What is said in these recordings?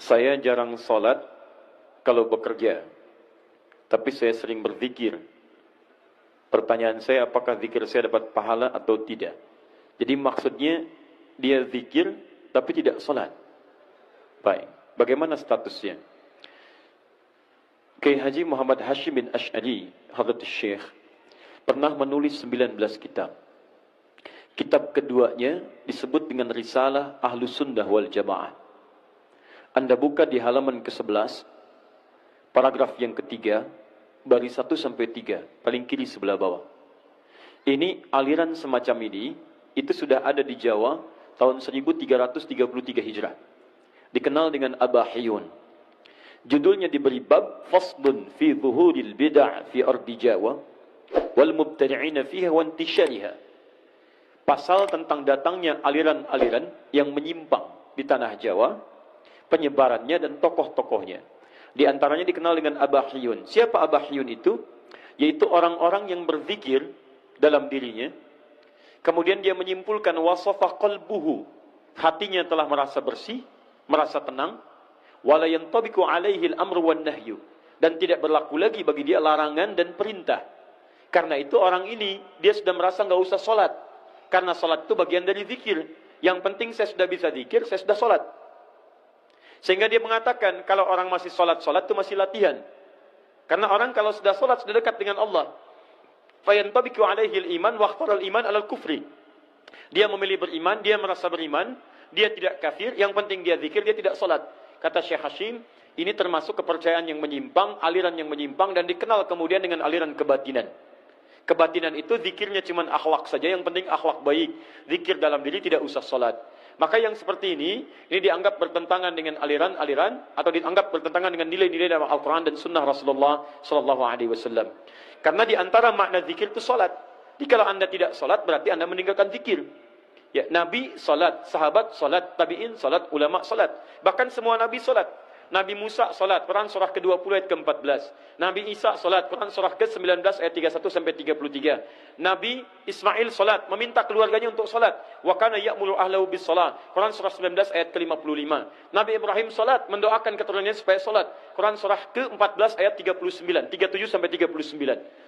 Saya jarang sholat kalau bekerja, tapi saya sering berzikir. Pertanyaan saya, apakah zikir saya dapat pahala atau tidak? Jadi maksudnya, dia zikir, tapi tidak sholat. Baik, bagaimana statusnya? Kiai Haji Muhammad Hashim bin Asy'ari, Hadratus Syekh, pernah menulis 19 kitab. Kitab keduanya disebut dengan Risalah Ahlus Sunnah wal Jamaah. Anda buka di halaman ke-11, paragraf yang ketiga, baris 1 sampai 3, paling kiri sebelah bawah. Ini aliran semacam ini, itu sudah ada di Jawa tahun 1333 Hijrah. Dikenal dengan Abahiyun. Judulnya diberi bab Faslun fi zuhuril bid'ah fi ardi Jawa wal mubtadi'ina fiha wa intisyariha. Pasal tentang datangnya aliran-aliran yang menyimpang di tanah Jawa, penyebarannya dan tokoh-tokohnya. Di antaranya dikenal dengan Abahiyun. Siapa Abahiyun itu? Yaitu orang-orang yang berzikir dalam dirinya. Kemudian dia menyimpulkan wasafa qalbuhu. Hatinya telah merasa bersih, merasa tenang. Wala yantabiqu alaihi al-amru wan nahyu. Dan tidak berlaku lagi bagi dia larangan dan perintah. Karena itu orang ini, dia sudah merasa nggak usah sholat. Karena sholat itu bagian dari zikir. Yang penting saya sudah bisa zikir, saya sudah sholat. Sehingga dia mengatakan, kalau orang masih sholat-sholat itu masih latihan. Karena orang kalau sudah sholat, sudah dekat dengan Allah. Fayantabiqu alaihil iman, wakhtaral iman alal kufri. Dia memilih beriman, dia merasa beriman, dia tidak kafir, yang penting dia zikir, dia tidak sholat. Kata Syekh Hashim, ini termasuk kepercayaan yang menyimpang, aliran yang menyimpang, dan dikenal kemudian dengan aliran kebatinan. Kebatinan itu zikirnya cuma akhlak saja, yang penting akhlak baik. Zikir dalam diri tidak usah sholat. Maka yang seperti ini dianggap bertentangan dengan aliran-aliran atau dianggap bertentangan dengan nilai-nilai dalam Al-Quran dan Sunnah Rasulullah SAW. Karena di antara makna zikir itu sholat. Jadi kalau anda tidak sholat berarti anda meninggalkan zikir. Ya, Nabi sholat, sahabat sholat, tabi'in sholat, ulama sholat. Bahkan semua Nabi sholat. Nabi Musa sholat, Quran surah ke-20 ayat ke-14. Nabi Isa sholat, Quran surah ke-19 ayat 31 sampai 33. Nabi Ismail sholat, meminta keluarganya untuk sholat. Wa kana ya'muru ahlahu bis sholat, Quran surah 19 ayat ke-55. Nabi Ibrahim sholat, mendoakan keturunannya supaya sholat. Quran surah ke-14 ayat 39, 37 sampai 39.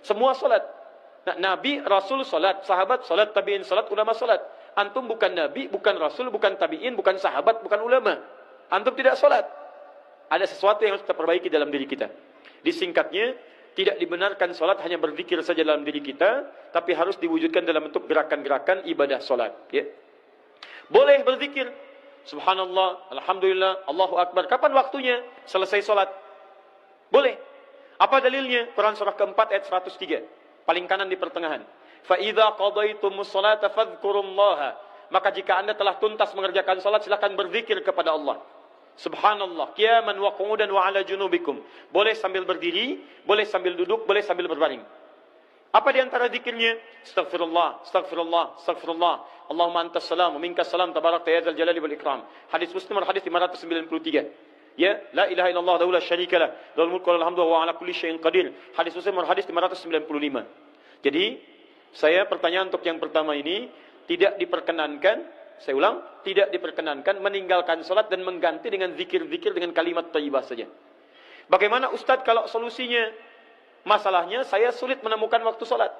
Semua sholat. Nah, Nabi, Rasul sholat, sahabat sholat, tabi'in sholat, ulama sholat. Antum bukan Nabi, bukan Rasul, bukan tabi'in, bukan sahabat, bukan ulama. Antum tidak sholat. Ada sesuatu yang harus kita perbaiki dalam diri kita. Disingkatnya, tidak dibenarkan sholat hanya berzikir saja dalam diri kita, tapi harus diwujudkan dalam bentuk gerakan-gerakan ibadah sholat. Ya. Boleh berzikir. Subhanallah, Alhamdulillah, Allahu Akbar. Kapan waktunya? Selesai sholat. Boleh. Apa dalilnya? Quran surah keempat ayat 103. Paling kanan di pertengahan. فَإِذَا قَضَيْتُمُ الصَّلَاةَ فَاذْكُرُوا اللَّهَ. Maka jika anda telah tuntas mengerjakan sholat, silakan berzikir kepada Allah. Subhanallah, qiyaman wa qu'udan wa ala junubikum. Boleh sambil berdiri, boleh sambil duduk, boleh sambil berbaring. Apa di antara zikirnya? Astaghfirullah, astaghfirullah, astaghfirullah. Allahumma antas salam wa minkas salam tabarakta ya dzal jalali wal ikram. Hadis Muslim hadis 593. Ya, la ilaha illallah wa la syarika lah, lahul mulku wa lahul hamdu wa ala kulli syai'in qadir. Hadis Muslim hadis 595. Jadi, saya pertanyaan untuk yang pertama ini tidak diperkenankan. Saya ulang, tidak diperkenankan meninggalkan sholat dan mengganti dengan zikir-zikir dengan kalimat thayyibah saja. Bagaimana Ustadz kalau solusinya? Masalahnya saya sulit menemukan waktu sholat.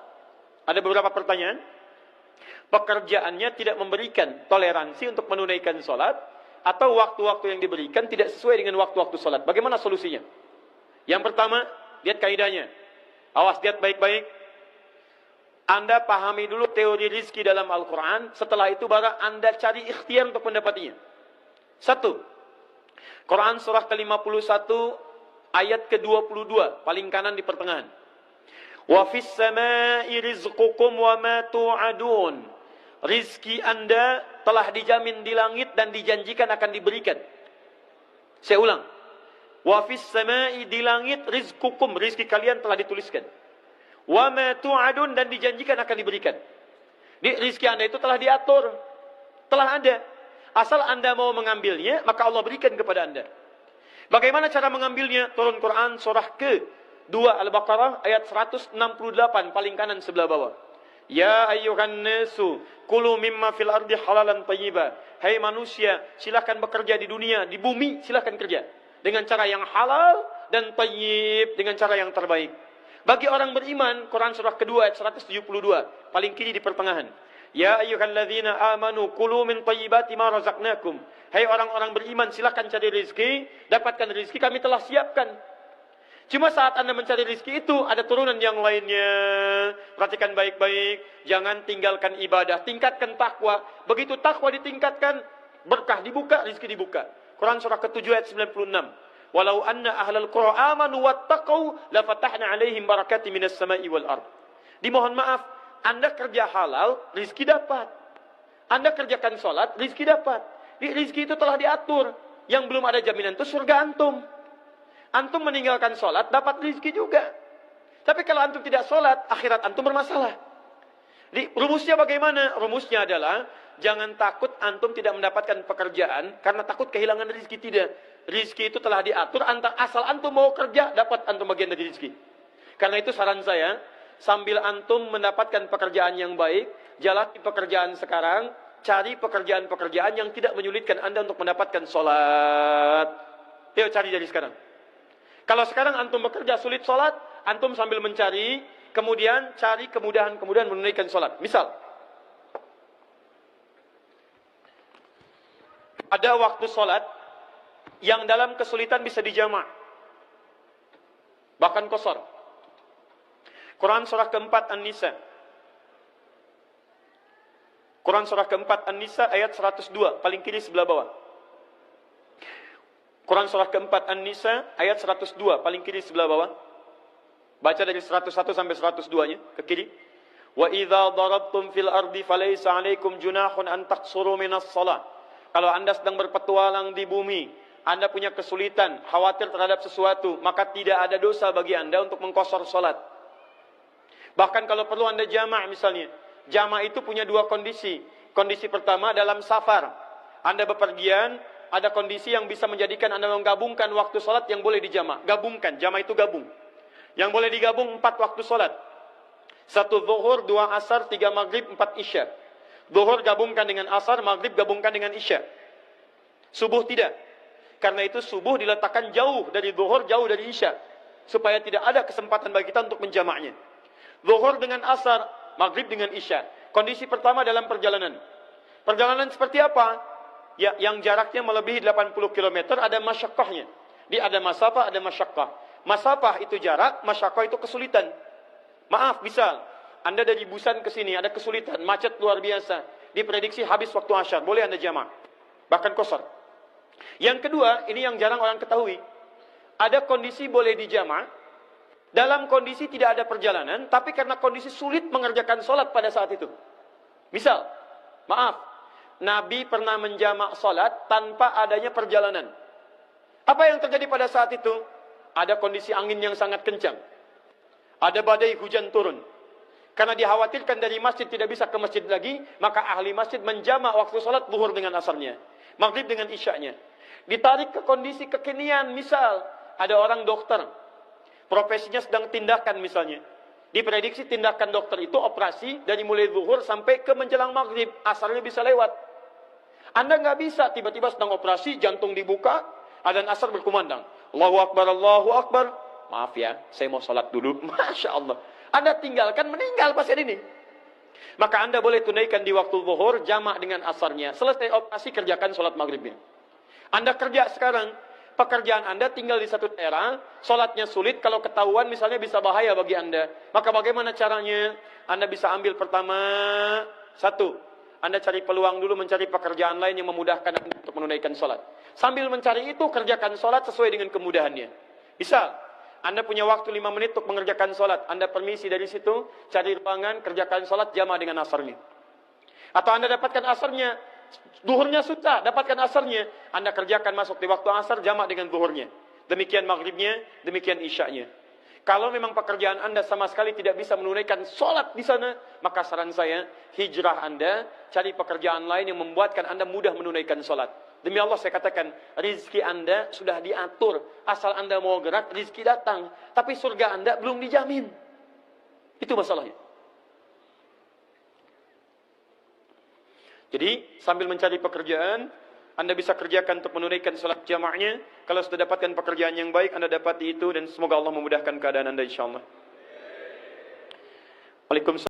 Ada beberapa pertanyaan. Pekerjaannya tidak memberikan toleransi untuk menunaikan sholat, atau waktu-waktu yang diberikan tidak sesuai dengan waktu-waktu sholat. Bagaimana solusinya? Yang pertama, lihat kaidahnya. Awas, lihat baik-baik. Anda pahami dulu teori rizki dalam Al-Quran. Setelah itu baru Anda cari ikhtiar untuk mendapatinya. 1. Quran surah ke-51 ayat ke-22. Paling kanan di pertengahan. Wa fis samai rizqukum wa ma tu'adun. Rizki Anda telah dijamin di langit dan dijanjikan akan diberikan. Saya ulang. Wa fis samai, di langit, rizqukum, rizki kalian telah dituliskan. Wa ma tu'adun, dan dijanjikan akan diberikan. Rizki Anda itu telah diatur, telah ada. Asal Anda mau mengambilnya, maka Allah berikan kepada Anda. Bagaimana cara mengambilnya? Turun Quran surah ke-2 Al-Baqarah ayat 168 paling kanan sebelah bawah. Ya ayyuhan nasu kulu mimma fil ardi halalan thayyiba. Hai manusia, silakan bekerja di dunia, di bumi silakan kerja dengan cara yang halal dan thayyib, dengan cara yang terbaik. Bagi orang beriman, Quran surah kedua ayat 172, paling kiri di pertengahan. Ya ayyuhalladzina amanu kulu min thayyibati ma razaqnakum. Hai orang-orang beriman, silakan cari rezeki, dapatkan rezeki kami telah siapkan. Cuma saat Anda mencari rezeki itu, ada turunan yang lainnya. Perhatikan baik-baik. Jangan tinggalkan ibadah. Tingkatkan takwa. Begitu takwa ditingkatkan, berkah dibuka, rezeki dibuka. Quran surah ke-7 ayat 96. Walau anna ahlal qura amanu wattaqau lafatahna alaihim barakati minas sama'i wal ard. Dimohon maaf, Anda kerja halal, rezeki dapat. Anda kerjakan sholat, rezeki dapat. Rezeki itu telah diatur. Yang belum ada jaminan itu surga antum. Antum meninggalkan sholat, dapat rezeki juga. Tapi kalau antum tidak sholat, akhirat antum bermasalah. Jadi, rumusnya bagaimana? Rumusnya adalah, jangan takut antum tidak mendapatkan pekerjaan, karena takut kehilangan rezeki. Tidak. Rezeki itu telah diatur, asal antum mau kerja, dapat antum bagian dari rezeki. Karena itu saran saya, sambil antum mendapatkan pekerjaan yang baik, jalani pekerjaan sekarang, cari pekerjaan-pekerjaan yang tidak menyulitkan Anda untuk mendapatkan sholat. Yuk cari dari sekarang. Kalau sekarang antum bekerja sulit sholat, antum sambil mencari, kemudian cari kemudahan-kemudahan menunaikan sholat. Misal, ada waktu sholat yang dalam kesulitan bisa dijamak, bahkan qasar. Quran surah keempat An-Nisa. Quran surah keempat An-Nisa ayat 102, paling kiri sebelah bawah. Quran surah keempat An-Nisa ayat 102, paling kiri sebelah bawah. Baca dari 101 sampai 102-nya, ke kiri. Wa idza darabtum fil ardi falaysa 'alaikum junahun an taqsuru minas shalah. Kalau Anda sedang berpetualang di bumi, Anda punya kesulitan, khawatir terhadap sesuatu, maka tidak ada dosa bagi Anda untuk mengqasar salat. Bahkan kalau perlu Anda jamak misalnya. Jamak itu punya dua kondisi. Kondisi pertama dalam safar. Anda bepergian, ada kondisi yang bisa menjadikan Anda menggabungkan waktu sholat yang boleh dijamak. Gabungkan, jamak itu gabung. Yang boleh digabung 4 waktu sholat. 1 zuhur, 2 asar, 3 maghrib, 4 isya. Zuhur gabungkan dengan asar, maghrib gabungkan dengan isya. Subuh tidak. Karena itu subuh diletakkan jauh dari zuhur, jauh dari isya. Supaya tidak ada kesempatan bagi kita untuk menjamaknya. Zuhur dengan asar, maghrib dengan isya. Kondisi pertama dalam perjalanan. Perjalanan seperti apa? Ya, yang jaraknya melebihi 80 km ada masyaqqahnya. Ada masafah, ada masyaqqah. Masafah itu jarak, masyaqqah itu kesulitan. Maaf, misal Anda dari Busan ke sini ada kesulitan, macet luar biasa. Diprediksi habis waktu asyar, boleh Anda jamak. Bahkan qasar. Yang kedua, ini yang jarang orang ketahui. Ada kondisi boleh dijamak dalam kondisi tidak ada perjalanan, tapi karena kondisi sulit mengerjakan sholat pada saat itu. Misal, maaf, Nabi pernah menjamak sholat tanpa adanya perjalanan. Apa yang terjadi pada saat itu? Ada kondisi angin yang sangat kencang. Ada badai hujan turun. Karena dikhawatirkan dari masjid tidak bisa ke masjid lagi, maka ahli masjid menjamak waktu sholat zuhur dengan asarnya, maghrib dengan isyanya. Ditarik ke kondisi kekinian, misal ada orang dokter, profesinya sedang tindakan misalnya. Diprediksi tindakan dokter itu operasi dari mulai zuhur sampai ke menjelang maghrib. Asarnya bisa lewat. Anda nggak bisa tiba-tiba sedang operasi, jantung dibuka, adzan asar berkumandang. Allahu Akbar, Allahu Akbar. Maaf ya, saya mau sholat dulu. Masya Allah. Anda tinggalkan, meninggal pasien ini. Maka Anda boleh tunaikan di waktu zuhur, jamak dengan asarnya. Selesai operasi, kerjakan sholat maghribnya. Anda kerja sekarang. Pekerjaan Anda tinggal di satu daerah, sholatnya sulit, kalau ketahuan misalnya bisa bahaya bagi Anda. Maka bagaimana caranya? Anda bisa ambil pertama, 1, Anda cari peluang dulu mencari pekerjaan lain yang memudahkan Anda untuk menunaikan sholat. Sambil mencari itu, kerjakan sholat sesuai dengan kemudahannya. Misal, Anda punya waktu 5 menit untuk mengerjakan sholat. Anda permisi dari situ, cari ruangan, kerjakan sholat, jamaah dengan asarnya. Atau Anda dapatkan asarnya, duhurnya susah, dapatkan asarnya. Anda kerjakan masuk di waktu asar, jamak dengan duhurnya. Demikian maghribnya, demikian isyanya. Kalau memang pekerjaan Anda sama sekali tidak bisa menunaikan sholat di sana, maka saran saya, hijrah Anda, cari pekerjaan lain yang membuatkan Anda mudah menunaikan sholat. Demi Allah saya katakan, rizki Anda sudah diatur. Asal Anda mau gerak, rizki datang. Tapi surga Anda belum dijamin. Itu masalahnya. Jadi sambil mencari pekerjaan, Anda bisa kerjakan untuk menunaikan salat jamaahnya. Kalau sudah dapatkan pekerjaan yang baik, Anda dapati itu, dan semoga Allah memudahkan keadaan Anda insyaAllah. Waalaikumsalam.